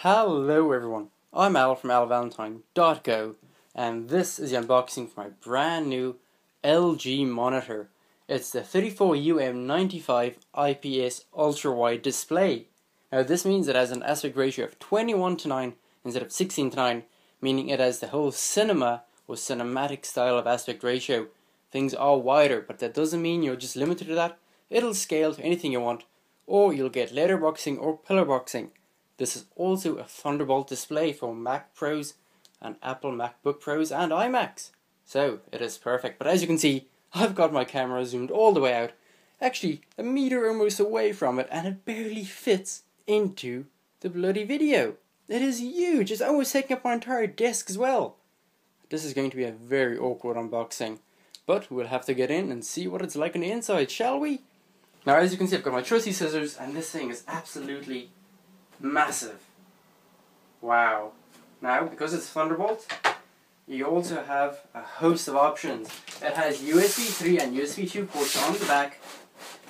Hello everyone, I'm Al from Valentyn.go, and this is the unboxing for my brand new LG monitor. It's the 34UM95-IPS ultra-wide display. Now this means it has an aspect ratio of 21:9 instead of 16:9, meaning it has the whole cinema or cinematic style of aspect ratio. Things are wider, but that doesn't mean you're just limited to that. It'll scale to anything you want, or you'll get letterboxing or pillar boxing. This is also a Thunderbolt display for Mac Pros and Apple MacBook Pros and iMacs. So it is perfect. But as you can see, I've got my camera zoomed all the way out, actually a meter almost away from it, and it barely fits into the bloody video. It is huge. It's almost taking up my entire desk as well. This is going to be a very awkward unboxing, but we'll have to get in and see what it's like on the inside, shall we? Now as you can see, I've got my trusty scissors, and this thing is absolutely massive. Wow. Now, because it's Thunderbolt, you also have a host of options. It has USB 3 and USB 2 ports on the back,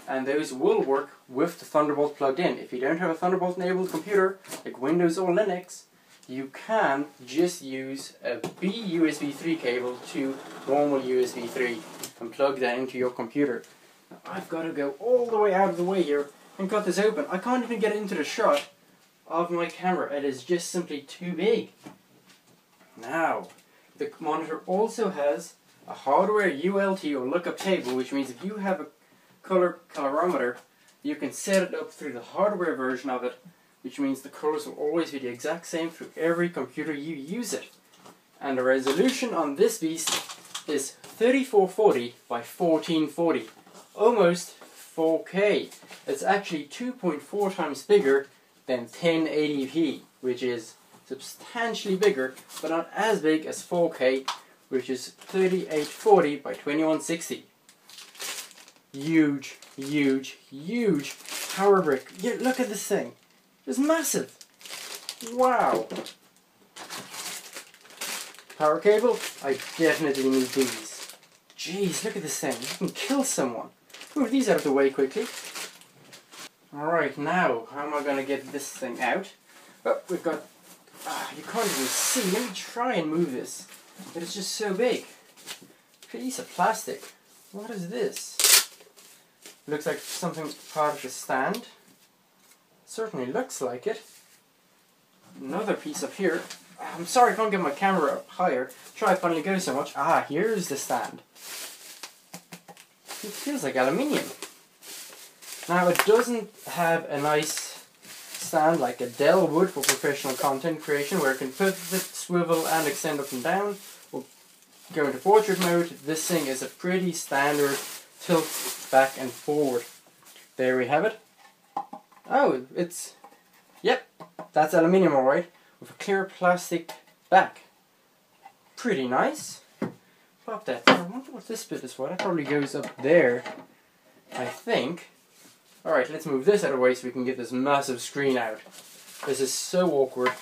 and those will work with the Thunderbolt plugged in. If you don't have a Thunderbolt enabled computer, like Windows or Linux, you can just use a B USB 3 cable to normal USB 3 and plug that into your computer. Now, I've got to go all the way out of the way here and cut this open. I can't even get into the shot of my camera. It is just simply too big. Now, the monitor also has a hardware ULT or lookup table, which means if you have a colorimeter, you can set it up through the hardware version of it, which means the colors will always be the exact same through every computer you use it. And the resolution on this beast is 3440 by 1440, almost 4K. It's actually 2.4 times bigger than 1080p, which is substantially bigger, but not as big as 4K, which is 3840 by 2160. Huge, huge, huge power brick. Yeah, look at this thing. It's massive. Wow. Power cable. I definitely need these. Jeez, look at this thing. You can kill someone. Move these out of the way quickly. Alright, now, how am I going to get this thing out? Oh, we've got... you can't even see. Let me try and move this. But it's just so big. Piece of plastic. What is this? Looks like something part of the stand. Certainly looks like it. Another piece up here. I'm sorry I can't get my camera up higher. Tripod only goes so much. Here's the stand. It feels like aluminium. Now it doesn't have a nice stand like a Dell would for professional content creation, where it can pivot, swivel and extend up and down. We'll go into portrait mode. This thing is a pretty standard tilt back and forward. There we have it. Oh, yep, that's aluminium alright, with a clear plastic back. Pretty nice. Pop that there. I wonder what this bit is for. That probably goes up there, I think. Alright, let's move this out of the way so we can get this massive screen out. This is so awkward.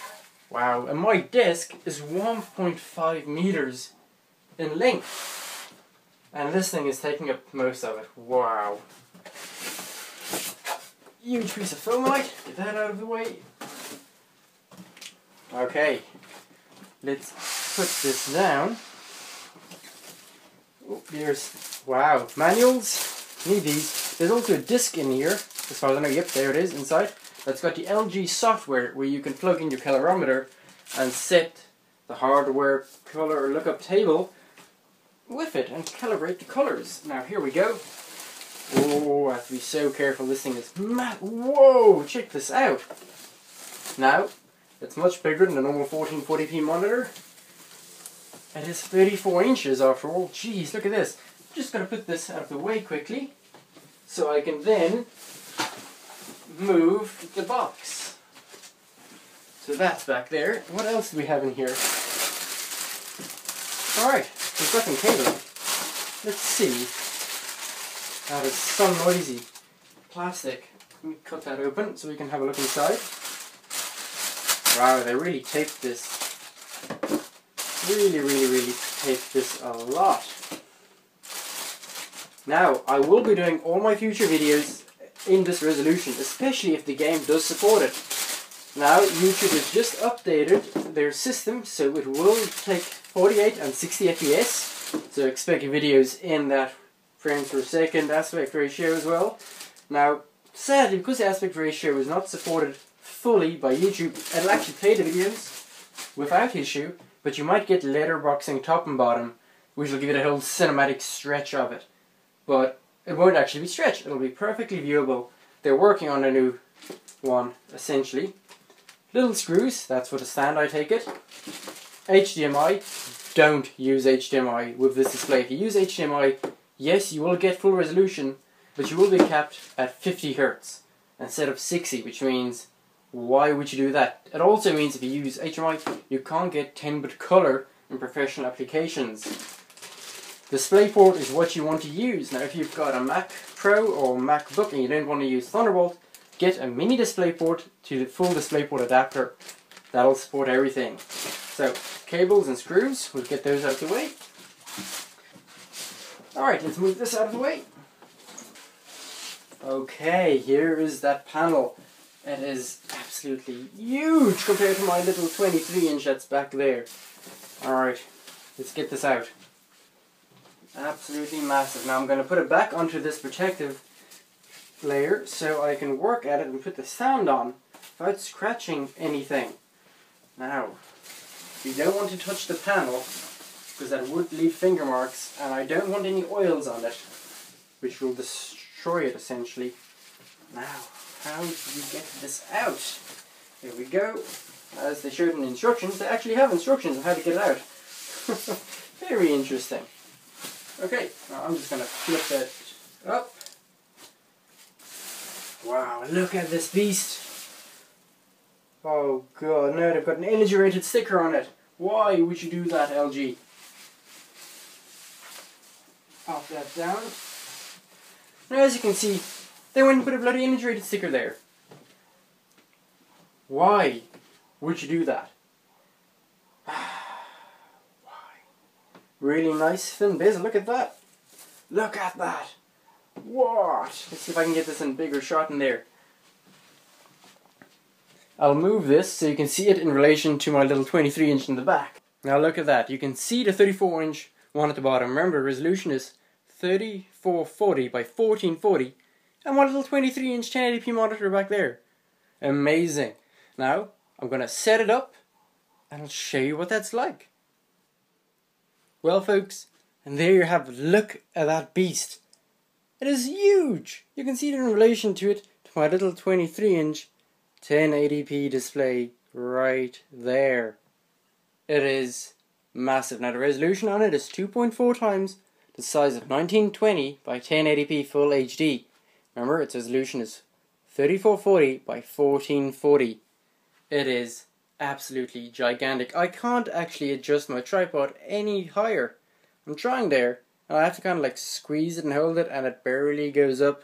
Wow, and my desk is 1.5 meters in length. And this thing is taking up most of it. Wow. Huge piece of foamite. Get that out of the way. Okay, let's put this down. Oh, wow, manuals. Need these. There's also a disc in here, as far as I know. Yep, there it is inside. That's got the LG software where you can plug in your colorimeter and set the hardware color lookup table with it and calibrate the colors. Now here we go. Oh, I have to be so careful. This thing is whoa! Check this out. Now, it's much bigger than the normal 1440p monitor. It is 34 inches after all. Jeez, look at this. I'm just going to put this out of the way quickly, so I can then move the box. So that's back there. What else do we have in here? Alright, we've got some cabling. Let's see. That is so noisy. Plastic. Let me cut that open so we can have a look inside. Wow, they really taped this. Really taped this a lot. Now, I will be doing all my future videos in this resolution, especially if the game does support it. Now YouTube has just updated their system, so it will take 48 and 60 FPS, so expect videos in that frames per second aspect ratio as well. Now sadly, because the aspect ratio is not supported fully by YouTube, it'll actually play the videos without issue, but you might get letterboxing top and bottom, which will give it a whole cinematic stretch of it. But it won't actually be stretched, it'll be perfectly viewable. They're working on a new one, essentially. Little screws, that's for the stand, I take it. HDMI, don't use HDMI with this display. If you use HDMI, yes, you will get full resolution, but you will be capped at 50 Hz instead of 60, which means, why would you do that? It also means if you use HDMI, you can't get 10-bit color in professional applications. DisplayPort is what you want to use. Now if you've got a Mac Pro or MacBook and you don't want to use Thunderbolt, get a mini DisplayPort to the full DisplayPort adapter. That'll support everything. So, cables and screws, we'll get those out of the way. Alright, let's move this out of the way. Okay, here is that panel. It is absolutely huge compared to my little 23-inch that's back there. Alright, let's get this out. Absolutely massive. Now I'm going to put it back onto this protective layer so I can work at it and put the sound on without scratching anything. Now, you don't want to touch the panel because that would leave finger marks, and I don't want any oils on it, which will destroy it essentially. Now, how do you get this out? Here we go. As they showed in the instructions, they actually have instructions on how to get it out. Very interesting. Okay, now I'm just going to flip that up. Wow, look at this beast. Oh god, now they've got an energy-rated sticker on it. Why would you do that, LG? Pop that down. Now as you can see, they went and put a bloody energy-rated sticker there. Why would you do that? Why? Really nice thin bezel, look at that. Look at that. What? Let's see if I can get this in bigger shot in there. I'll move this so you can see it in relation to my little 23-inch in the back. Now look at that. You can see the 34-inch one at the bottom. Remember, resolution is 3440 by 1440. And my little 23-inch 1080p monitor back there. Amazing. Now, I'm going to set it up and I'll show you what that's like. Well folks, and there you have a look at that beast. It is huge. You can see it in relation to my little 23-inch 1080p display right there. It is massive. Now the resolution on it is 2.4 times the size of 1920 by 1080p full HD. Remember, its resolution is 3440 by 1440. It is absolutely gigantic. I can't actually adjust my tripod any higher. I'm trying there, and I have to kind of like squeeze it and hold it, and it barely goes up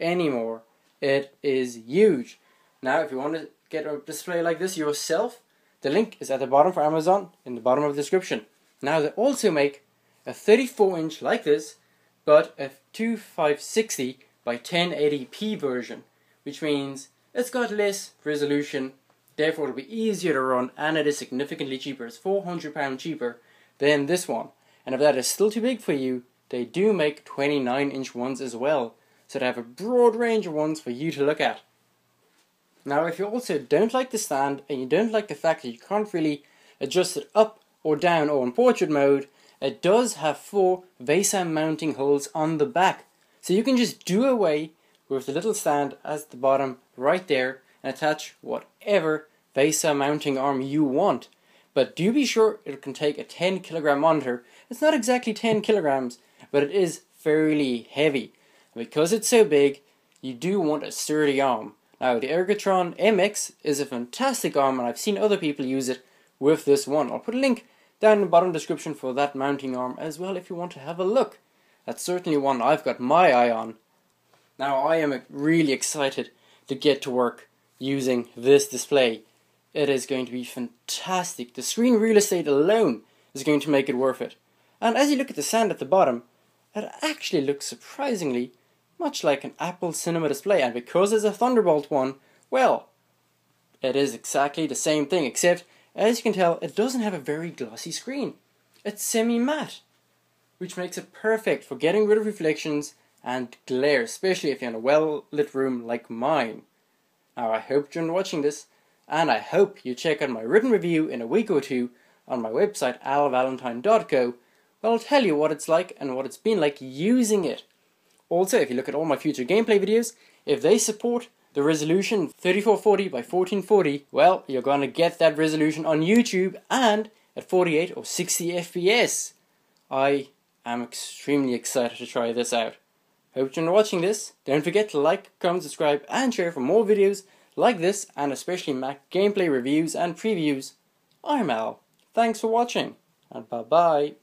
anymore. It is huge. Now if you want to get a display like this yourself, the link is at the bottom for Amazon, in the bottom of the description. Now they also make a 34-inch like this, but a 2560 by 1080p version, which means it's got less resolution, therefore it'll be easier to run, and it is significantly cheaper. It's £400 cheaper than this one. And if that is still too big for you, they do make 29-inch ones as well, so they have a broad range of ones for you to look at. Now if you also don't like the stand, and you don't like the fact that you can't really adjust it up or down or in portrait mode, it does have 4 VESA mounting holes on the back. So you can just do away with the little stand at the bottom right there and attach whatever VESA mounting arm you want. But do be sure it can take a 10 kilogram monitor. It's not exactly 10 kilograms, but it is fairly heavy. And because it's so big, you do want a sturdy arm. Now the Ergotron MX is a fantastic arm, and I've seen other people use it with this one. I'll put a link down in the bottom description for that mounting arm as well if you want to have a look. That's certainly one I've got my eye on. Now I am really excited to get to work using this display. It is going to be fantastic. The screen real estate alone is going to make it worth it. And as you look at the stand at the bottom, it actually looks surprisingly much like an Apple Cinema display. And because it's a Thunderbolt one, well, it is exactly the same thing, except, as you can tell, it doesn't have a very glossy screen. It's semi-matte, which makes it perfect for getting rid of reflections and glare, especially if you're in a well-lit room like mine. Now, I hope you're watching this, and I hope you check out my written review in a week or two on my website valentyn.co, where I'll tell you what it's like and what it's been like using it. Also, if you look at all my future gameplay videos, if they support the resolution 3440 by 1440, well, you're going to get that resolution on YouTube and at 48 or 60 FPS. I am extremely excited to try this out. Hope you're watching this. Don't forget to like, comment, subscribe and share for more videos like this, and especially Mac gameplay reviews and previews. I'm Al. Thanks for watching, and bye bye.